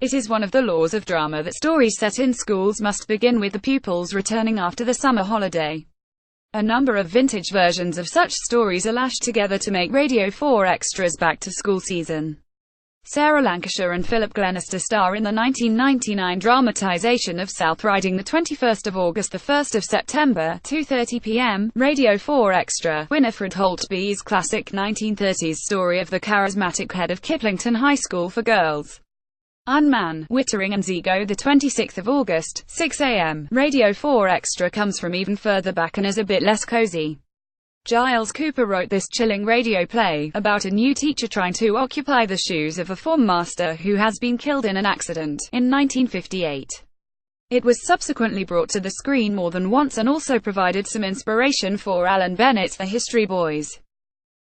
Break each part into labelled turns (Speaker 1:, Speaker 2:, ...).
Speaker 1: It is one of the laws of drama that stories set in schools must begin with the pupils returning after the summer holiday. A number of vintage versions of such stories are lashed together to make Radio 4 Extra's back-to-school season. Sarah Lancashire and Philip Glenister star in the 1999 dramatization of South Riding, the 21st of August, the 1st of September, 2:30 p.m. Radio 4 Extra. Winifred Holtby's classic 1930s story of the charismatic head of Kiplington High School for Girls, Unman, Wittering and Zigo, the 26th of August, 6 a.m. Radio 4 Extra comes from even further back and is a bit less cozy. Giles Cooper wrote this chilling radio play, about a new teacher trying to occupy the shoes of a form master who has been killed in an accident, in 1958. It was subsequently brought to the screen more than once and also provided some inspiration for Alan Bennett's The History Boys.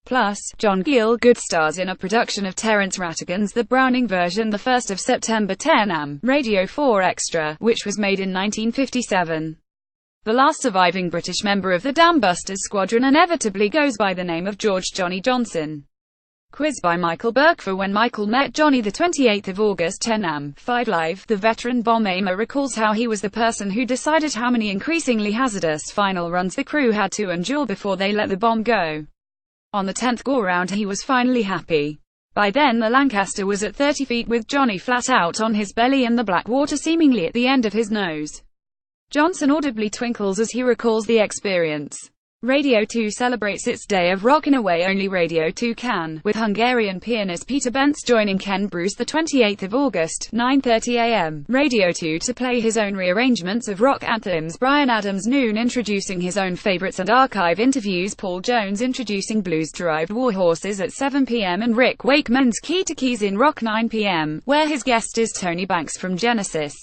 Speaker 1: Plus, John Gielgud stars in a production of Terence Rattigan's The Browning version, the 1st of September, 10 am, Radio 4 Extra, which was made in 1957. The last surviving British member of the Dambusters squadron inevitably goes by the name of George Johnny Johnson. Quiz by Michael Burke for When Michael Met Johnny, the 28th of August, 10 am, 5 Live. The veteran bomb aimer recalls how he was the person who decided how many increasingly hazardous final runs the crew had to endure before they let the bomb go. On the 10th go-round he was finally happy. By then the Lancaster was at 30 feet with Johnny flat out on his belly and the black water seemingly at the end of his nose. Johnson audibly twinkles as he recalls the experience. Radio 2 celebrates its day of rock in a way only Radio 2 can, with Hungarian pianist Peter Bence joining Ken Bruce the 28th of August, 9:30 a.m. Radio 2 to play his own rearrangements of rock anthems. Bryan Adams noon introducing his own favorites and archive interviews. Paul Jones introducing blues-derived warhorses at 7 p.m. and Rick Wakeman's Key to Keys in Rock 9 p.m., where his guest is Tony Banks from Genesis.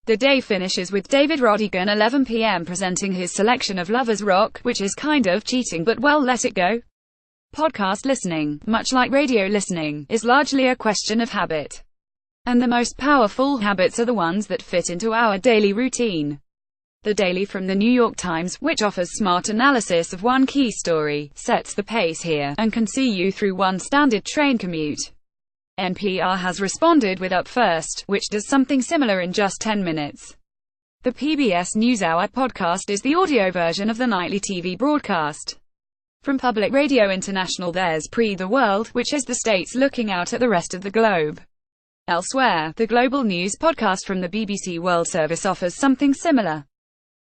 Speaker 1: The day finishes with David Rodigan 11 p.m. presenting his selection of Lovers Rock, which is kind of cheating but well, let it go. Podcast listening, much like radio listening, is largely a question of habit. And the most powerful habits are the ones that fit into our daily routine. The Daily from the New York Times, which offers smart analysis of one key story, sets the pace here, and can see you through one standard train commute. NPR has responded with Up First, which does something similar in just 10 minutes. The PBS NewsHour podcast is the audio version of the nightly TV broadcast. From Public Radio International there's Pre the World, which is the states looking out at the rest of the globe. Elsewhere, the Global News podcast from the BBC World Service offers something similar.